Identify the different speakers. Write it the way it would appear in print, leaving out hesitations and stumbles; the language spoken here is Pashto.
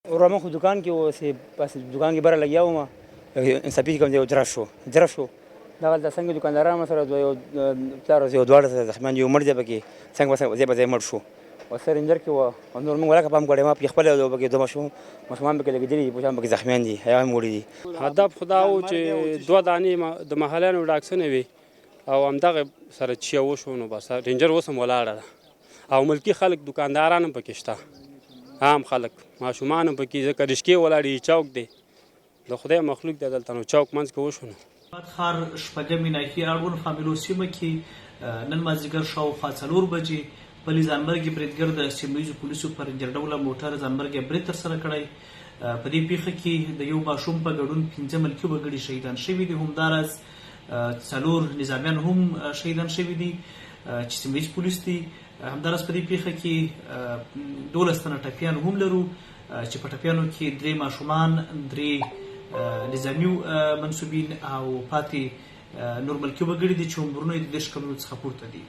Speaker 1: ورما خو دکان کې اوسې بس دکان کې بره لګیا وم انصافي کوم دی جرف شو دغلته څنګه دکاندارانو سره یو پلار یو دواړه زخمیان یو مړ دی پکې څنګه ځای په ځای مړ شو او سر رینجر کې وه او نور موږ ولکه پام کړی ما پکې خپله پکې دوه ماشومان پکې لګېدلي دي پوشان پکې زخمیان دي هغه هم وړي دي.
Speaker 2: هدف خو دا و چې 2 دانې د محلیانو ډاکسنې وي او همدغه سره چې وشو نو بس رینجر اوس هم ولاړه ده او ملکي خلک دکانداران هم پکې شته عام خلک ماشومان هم پکې ځکه رشکې ولاړې چوک دی د خدای مخلوق دی دلته نو چوک منځ کې وشو نو
Speaker 3: ښار شپږمې ناحیې اړوند فامیلو سیمه کې نن مازدیګر شاوخوا 4 بجې پلي ځانمرګي بریدګر د سیمه ییزو پولیسو پر رینجر ډوله موټر ځانمرګي برید ترسره کړی په دې پیښه کې د یو ماشوم په ګډون 5 ملکي وګړي شهیدان شوي دي همداراز 4 نظامیان هم شهیدان شوي دي چې سیمه ییز پولیس دي همداراز په دې پیښه کې 12 تنه ټپیان هم لرو چې په ټپیانو کې 3 ماشومان 3 نظامي منصوبین او پاتې نور ملکي وګړي دي چې عمرونه یې د 10 کلونو څخه پورته دي.